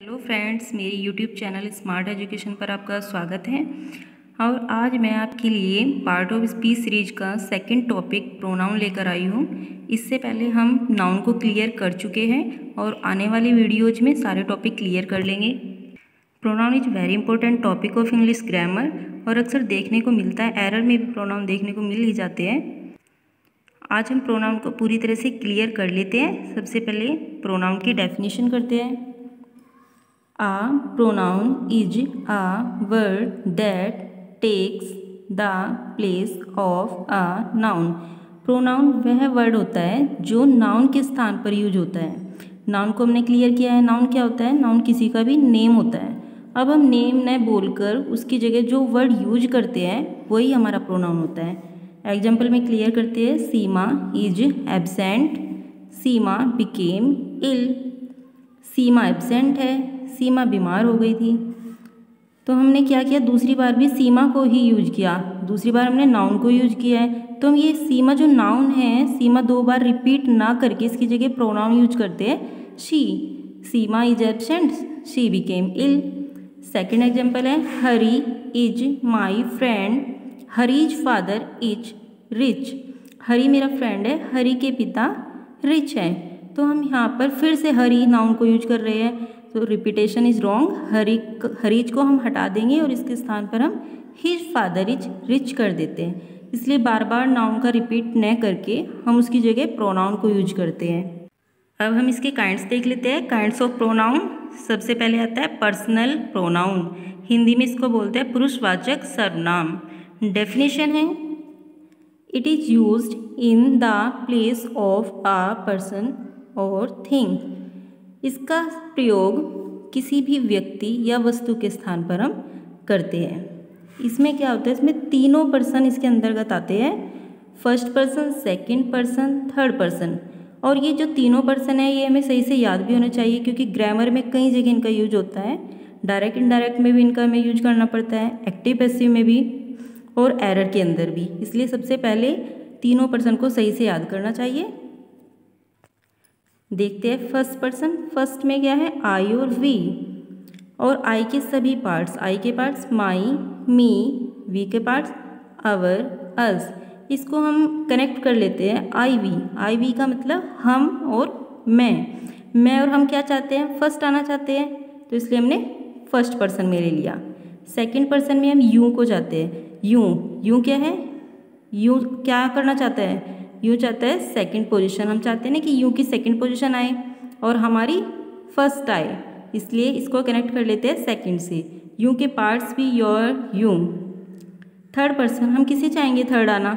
Hello friends, मेरी YouTube channel smart education पर आपका स्वागत है। और आज मैं आपके लिए पार्ट ऑफ स्पीच सीरीज का सेकंड टॉपिक प्रोनाउन लेकर आई हूँ। इससे पहले हम नाउन को क्लियर कर चुके हैं और आने वाली वीडियोज में सारे टॉपिक क्लियर कर लेंगे। Pronoun is very important topic of English grammar और अक्सर देखने को मिलता है, एरर में भी प्रोनाउन देखने को मिल ही जाते हैं। आज हम प्रोनाउन को पूरी तरह से क्लियर कर लेते हैं। सबसे पहले प्रोनाउन की डेफिनेशन करते हैं। A pronoun is a word that takes the place of a noun. Pronoun वह वर्ड होता है जो नाउन के स्थान पर यूज होता है। नाउन को हमने क्लियर किया है। नाउन क्या होता है? नाउन किसी का भी नेम होता है। अब हम नेम न बोलकर उसकी जगह जो वर्ड यूज करते हैं वही हमारा प्रोनाउन होता है। एग्जाम्पल में क्लियर करते हैं। Seema is absent, Seema became ill. Seema absent है, सीमा बीमार हो गई थी। तो हमने क्या किया? दूसरी बार भी सीमा को ही यूज किया। दूसरी बार हमने नाउन को यूज किया है। तो हम ये सीमा जो नाउन है, सीमा दो बार रिपीट ना करके इसकी जगह प्रोनाउन यूज करते हैं she. Seema is absent, she became ill. Second example है Hari is my friend, Hari's father is rich. Hari मेरा फ्रेंड है, हरी के पिता रिच है। तो हम यहाँ पर फिर से हरी नाउन को यूज कर रहे हैं। तो रिपीटेशन इज रॉन्ग। हरीज को हम हटा देंगे और इसके स्थान पर हम हिज फादर इज रिच कर देते हैं। इसलिए बार बार नाउन का रिपीट न करके हम उसकी जगह प्रोनाउन को यूज करते हैं। अब हम इसके काइंड्स देख लेते हैं। Kinds of pronoun. सबसे पहले आता है पर्सनल प्रोनाउन। हिंदी में इसको बोलते हैं पुरुषवाचक सर्वनाम। डेफिनेशन है, it is used in the place of a person और थिंग। इसका प्रयोग किसी भी व्यक्ति या वस्तु के स्थान पर हम करते हैं। इसमें क्या होता है? इसमें तीनों पर्सन इसके अंतर्गत आते हैं। First person, second person, third person. और ये जो तीनों पर्सन है ये हमें सही से याद भी होना चाहिए, क्योंकि ग्रामर में कई जगह इनका यूज होता है। डायरेक्ट इनडायरेक्ट में भी इनका हमें यूज करना पड़ता है, एक्टिव पैसिव में भी और एरर के अंदर भी। इसलिए सबसे पहले तीनों पर्सन को सही से याद करना चाहिए। देखते हैं फर्स्ट पर्सन। फर्स्ट में क्या है? आई और वी। और आई के सभी पार्ट्स, आई के पार्ट्स माई, मी, वी के पार्ट्स अवर, अस। इसको हम कनेक्ट कर लेते हैं आई वी। आई वी का मतलब हम और मैं और हम क्या चाहते हैं? फर्स्ट आना चाहते हैं, तो इसलिए हमने फर्स्ट पर्सन में ले लिया। सेकंड पर्सन में हम यू को चाहते हैं। यू क्या है? यू क्या करना चाहता है? यू चाहता है सेकंड पोजीशन। हम चाहते हैं ना कि यू की सेकंड पोजीशन आए और हमारी फर्स्ट आए, इसलिए इसको कनेक्ट कर लेते हैं सेकंड से। यू के पार्ट्स भी योर, यू। थर्ड पर्सन, हम किसे चाहेंगे थर्ड आना?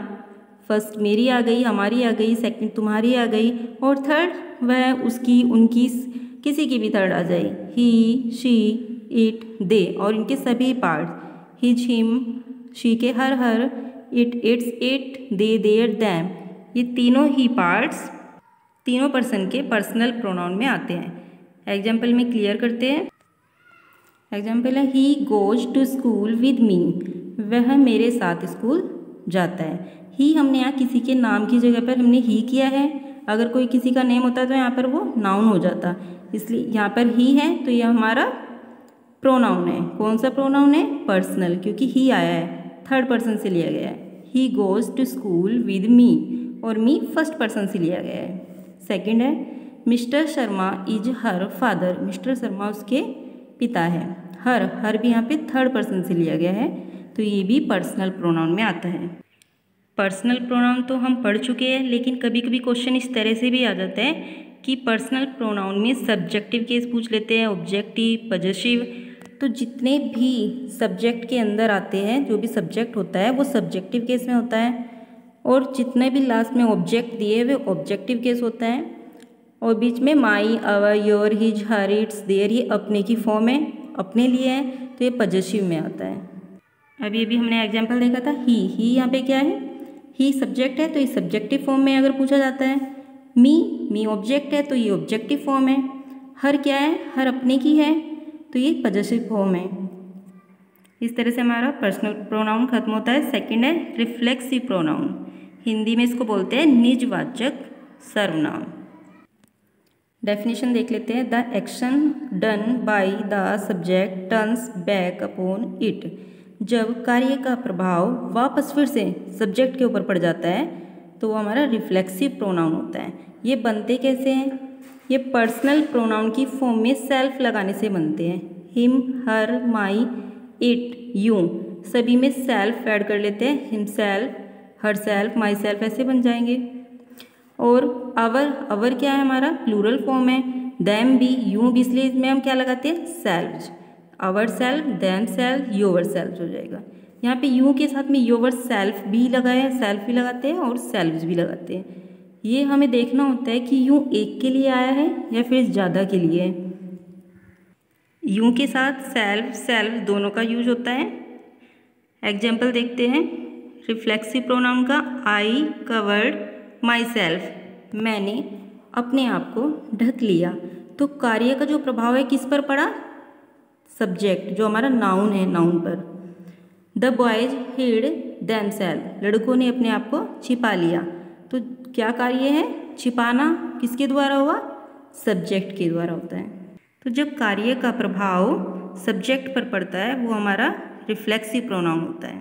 फर्स्ट मेरी आ गई, हमारी आ गई, सेकंड तुम्हारी आ गई, और थर्ड वह उसकी, उनकी, किसी की भी थर्ड आ जाए। ही, शी, इट, दे और इनके सभी पार्ट्स। हिज, हिम, शी के her, it, its, it, they, their, them. ये तीनों ही पार्ट्स तीनों पर्सन के पर्सनल प्रोनाउन में आते हैं। एग्जाम्पल में क्लियर करते हैं। एग्जाम्पल है he goes to school with me. वह मेरे साथ स्कूल जाता है। ही हमने यहाँ किसी के नाम की जगह पर हमने ही किया है। अगर कोई किसी का नेम होता तो यहाँ पर वो नाउन हो जाता, इसलिए यहाँ पर ही है तो यह हमारा प्रोनाउन है। कौन सा प्रोनाउन है? पर्सनल, क्योंकि ही आया है, थर्ड पर्सन से लिया गया है। He goes to school with me, और मी फर्स्ट पर्सन से लिया गया है। सेकंड है mister Sharma is her father. Mister Sharma उसके पिता है। हर भी यहाँ पे थर्ड पर्सन से लिया गया है, तो ये भी पर्सनल प्रोनाउन में आता है। पर्सनल प्रोनाउन तो हम पढ़ चुके हैं, लेकिन कभी कभी क्वेश्चन इस तरह से भी आ जाता है कि पर्सनल प्रोनाउन में सब्जेक्टिव केस पूछ लेते हैं, ऑब्जेक्टिव, पॉजेसिव। तो जितने भी सब्जेक्ट के अंदर आते हैं, जो भी सब्जेक्ट होता है वो सब्जेक्टिव केस में होता है, और जितने भी लास्ट में ऑब्जेक्ट दिए वे ऑब्जेक्टिव केस होता है। और बीच में my, our, your, his, her, its, their ये अपने की फॉर्म है, अपने लिए है, तो ये पॉजेसिव में आता है। अभी अभी हमने एग्जांपल देखा था ही यहाँ पे क्या है? ही सब्जेक्ट है तो ये सब्जेक्टिव फॉर्म में अगर पूछा जाता है। मी ऑब्जेक्ट है तो ये ऑब्जेक्टिव फॉर्म है। हर क्या है? हर अपने की है, तो ये पॉजेसिव फॉर्म है। इस तरह से हमारा पर्सनल प्रोनाउन खत्म होता है। सेकंड है रिफ्लेक्सिव प्रोनाउन। हिंदी में इसको बोलते हैं निजवाचक सर्वनाम। डेफिनेशन देख लेते हैं। The action done by the subject turns back upon it. जब कार्य का प्रभाव वापस फिर से सब्जेक्ट के ऊपर पड़ जाता है तो वो हमारा रिफ्लेक्सिव प्रोनाउन होता है। ये बनते कैसे हैं? ये पर्सनल प्रोनाउन की फॉर्म में सेल्फ लगाने से बनते हैं। Him, her, my, it, you सभी में सेल्फ ऐड कर लेते हैं। Himself, her self, my self ऐसे बन जाएंगे। और अवर क्या है? हमारा प्लूरल फॉर्म है। देम भी, यूं भी, इसलिए इसमें हम क्या लगाते हैं? Self. Our self, them self, योवर self हो जाएगा। यहाँ पे यू के साथ में योवर सेल्फ भी लगाया, सेल्फ भी लगाते हैं और सेल्व्स भी लगाते हैं। ये हमें देखना होता है कि यूं एक के लिए आया है या फिर ज़्यादा के लिए है। यूं के साथ सेल्फ सेल्फ दोनों का यूज होता है। एग्जाम्पल देखते हैं रिफ्लेक्सिव प्रोनाउन का। आई कवर्ड माई सेल्फ, मैंने अपने आप को ढक लिया। तो कार्य का जो प्रभाव है किस पर पड़ा? सब्जेक्ट जो हमारा नाउन है, नाउन पर। द बॉयज हिड देमसेल्फ, लड़कों ने अपने आप को छिपा लिया। तो क्या कार्य है? छिपाना किसके द्वारा हुआ? सब्जेक्ट के द्वारा होता है। तो जब कार्य का प्रभाव सब्जेक्ट पर पड़ता है वो हमारा रिफ्लेक्सिव प्रोनाउन होता है।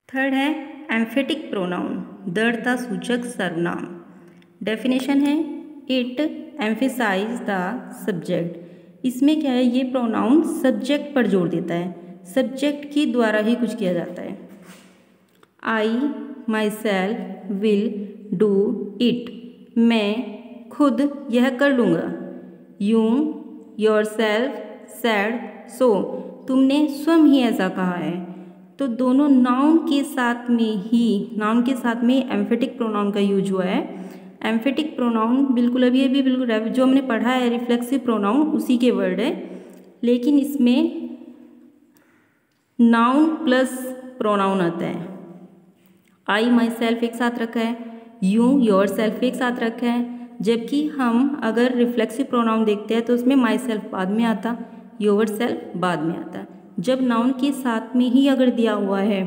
थर्ड है एम्फेटिक प्रोनाउन, दृढ़ता सूचक सर्वनाम। डेफिनेशन है इट एम्फेसाइज द सब्जेक्ट। इसमें क्या है? ये प्रोनाउन सब्जेक्ट पर जोर देता है, सब्जेक्ट के द्वारा ही कुछ किया जाता है। I myself will do it, मैं खुद यह कर लूँगा। You yourself said so, तुमने स्वयं ही ऐसा कहा है। तो दोनों नाउन के साथ में एम्फेटिक प्रोनाउन का यूज हुआ है। एम्फेटिक प्रोनाउन बिल्कुल अभी बिल्कुल जो हमने पढ़ा है रिफ्लेक्सिव प्रोनाउन उसी के वर्ड है, लेकिन इसमें नाउन प्लस प्रोनाउन आता है। आई माई सेल्फ एक साथ रखा है, यू योर सेल्फ एक साथ रखा है। जबकि हम अगर रिफ्लेक्सिव प्रोनाउन देखते हैं तो उसमें माई सेल्फ बाद में आता, योर सेल्फ बाद में आता। जब नाउन के साथ में ही अगर दिया हुआ है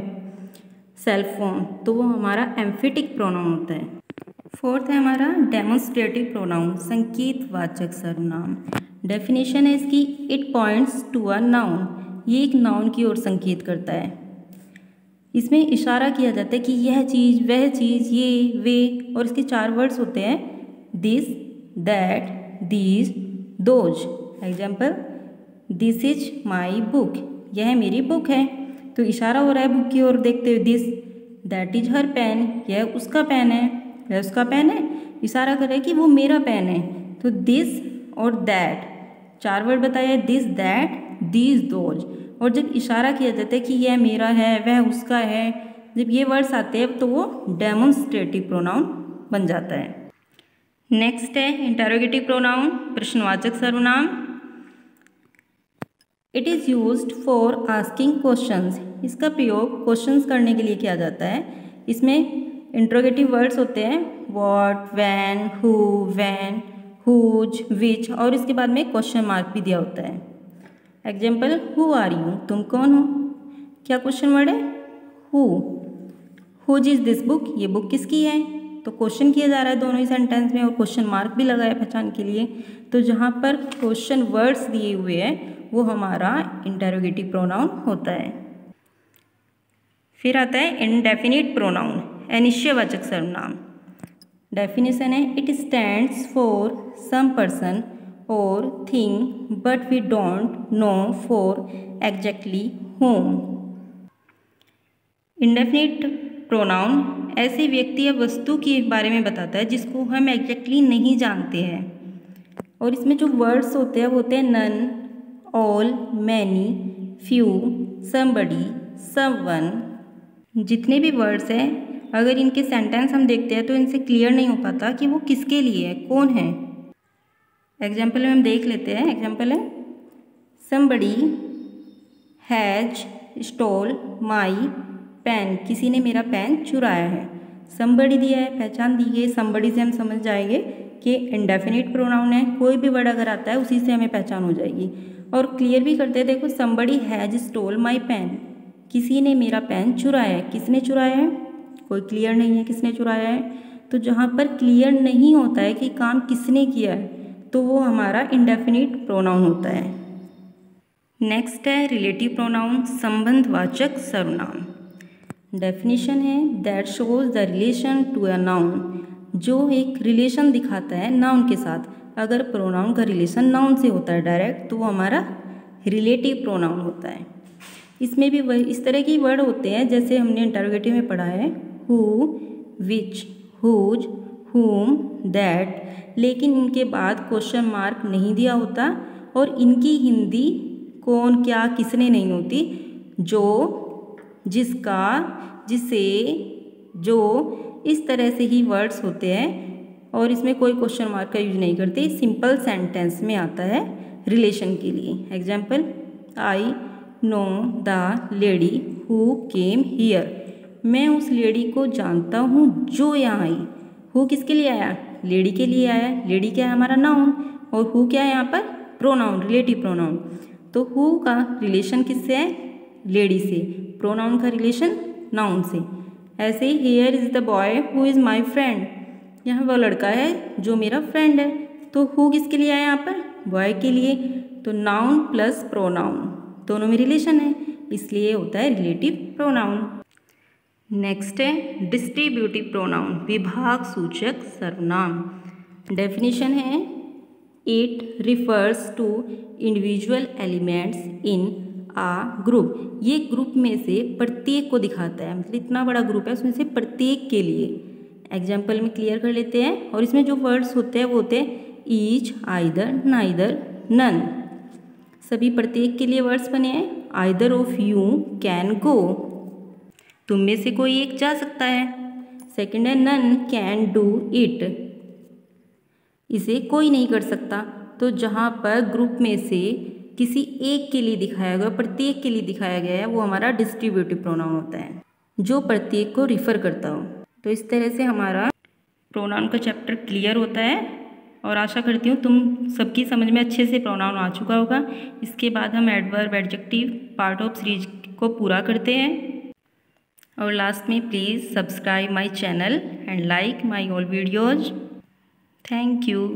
सेल्फ फॉर्म तो वो हमारा एम्फेटिक प्रोनाउन होता है। फोर्थ है हमारा डेमोन्स्ट्रेटिव प्रोनाउन, संकेतवाचक सर्वनाम। डेफिनेशन है इसकी it points to a noun, ये एक नाउन की ओर संकेत करता है। इसमें इशारा किया जाता है कि यह चीज़, वह चीज़, ये, वे, और इसके 4 वर्ड्स होते हैं this, that, these, those. Example this is my book, यह मेरी बुक है। तो इशारा हो रहा है बुक की ओर देखते हुए। This, that is her pen, यह उसका पेन है, वह उसका पेन है। इशारा कर रहा है कि वो मेरा पेन है। तो दिस और दैट 4 वर्ड बताया, दिस, दैट, दीज, दोज। और जब इशारा किया जाता है कि यह मेरा है, वह उसका है, जब ये वर्ड्स आते हैं तो वो डेमोन्स्ट्रेटिव प्रोनाउन बन जाता है। नेक्स्ट है इंटरोगेटिव प्रोनाउन, प्रश्नवाचक सर्वनाम। It is used for asking questions, इसका प्रयोग क्वेश्चंस करने के लिए किया जाता है। इसमें इंटरोगेटिव वर्ड्स होते हैं what, when, who, when, whose, which, और इसके बाद में क्वेश्चन मार्क भी दिया होता है। एग्जाम्पल हु आर यू, तुम कौन हो? क्या क्वेश्चन वर्ड है? Who. Whose is this book, ये बुक किसकी है? तो क्वेश्चन किया जा रहा है दोनों ही सेंटेंस में, और क्वेश्चन मार्क भी लगाया पहचान के लिए। तो जहाँ पर क्वेश्चन वर्ड्स दिए हुए हैं वो हमारा इंटरोगेटिव प्रोनाउन होता है। फिर आता है इंडेफिनिट प्रोनाउन, अनिश्चयवाचक सर्वनाम। डेफिनेशन है it stands for some person और thing but we don't know for exactly whom। Indefinite pronoun ऐसे व्यक्ति या वस्तु के बारे में बताता है जिसको हम एग्जैक्टली नहीं जानते हैं। और इसमें जो वर्ड्स होते हैं वो होते हैं none, all, many, few, somebody, someone. जितने भी वर्ड्स हैं अगर इनके सेंटेंस हम देखते हैं तो इनसे क्लियर नहीं हो पाता कि वो किसके लिए है, कौन है। एग्जाम्पल में हम देख लेते हैं। एग्जाम्पल है somebody has stole my pen, किसी ने मेरा पेन चुराया है। समबडी दिया है, पहचान दी गई। समबडी से हम समझ जाएंगे कि इंडेफिनिट प्रोनाउन है, कोई भी वर्ड अगर आता है उसी से हमें पहचान हो जाएगी। और क्लियर भी करते हैं, देखो somebody has stole my pen, किसी ने मेरा पेन चुराया है। किसने चुराया है? कोई क्लियर नहीं है किसने चुराया है। तो जहाँ पर क्लियर नहीं होता है कि काम किसने किया है तो वो हमारा इंडेफिनिट प्रोनाउन होता है। नेक्स्ट है रिलेटिव प्रोनाउन, संबंधवाचक सर्वनाम। डेफिनेशन है that shows the relation to a noun, जो एक रिलेशन दिखाता है नाउन के साथ। अगर प्रोनाउन का रिलेशन नाउन से होता है डायरेक्ट तो वो हमारा रिलेटिव प्रोनाउन होता है। इसमें भी वही इस तरह की वर्ड होते हैं जैसे हमने इंटरोगेटिव में पढ़ा है हु, विच, हुज, हुम, दैट, लेकिन इनके बाद क्वेश्चन मार्क नहीं दिया होता और इनकी हिंदी कौन, क्या, किसने नहीं होती। जो, जिसका, जिसे, जो, इस तरह से ही वर्ड्स होते हैं और इसमें कोई क्वेश्चन मार्क का यूज नहीं करते। सिंपल सेंटेंस में आता है रिलेशन के लिए। Example, I know the lady who came here, मैं उस लेडी को जानता हूँ जो यहाँ आई। हु किसके लिए आया? लेडी के लिए आया। लेडी क्या है? हमारा नाउन। और हु क्या है यहाँ पर? Pronoun, relative pronoun. तो हु का रिलेशन किससे है? लेडी से। प्रोनाउन का रिलेशन नाउन से। ऐसे ही here is the boy who is my friend, यहाँ वो लड़का है जो मेरा फ्रेंड है। तो हु किसके लिए आया यहाँ पर? बॉय के लिए। तो नाउन प्लस प्रोनाउन दोनों में रिलेशन है, इसलिए होता है रिलेटिव प्रोनाउन। नेक्स्ट है डिस्ट्रीब्यूटिव प्रोनाउन, विभाग सूचक सर्वनाम। डेफिनेशन है it refers to individual elements in a group, ये ग्रुप में से प्रत्येक को दिखाता है। मतलब इतना बड़ा ग्रुप है उसमें से प्रत्येक के लिए। एग्जाम्पल में क्लियर कर लेते हैं। और इसमें जो वर्ड्स होते हैं वो होते हैं ईच, आइदर, नाइदर, नन, सभी प्रत्येक के लिए वर्ड्स बने हैं। Either of you can go, तुम में से कोई एक जा सकता है। सेकंड है नन कैन डू इट, इसे कोई नहीं कर सकता। तो जहाँ पर ग्रुप में से किसी एक के लिए दिखाया गया, प्रत्येक के लिए दिखाया गया है, वो हमारा डिस्ट्रीब्यूटिव प्रोनाउन होता है, जो प्रत्येक को रिफर करता हो। तो इस तरह से हमारा प्रोनाउन का चैप्टर क्लियर होता है और आशा करती हूँ तुम सबकी समझ में अच्छे से प्रोनाउन आ चुका होगा। इसके बाद हम adverb, adjective part of series को पूरा करते हैं। और लास्ट में please subscribe my channel and like my all videos. Thank you.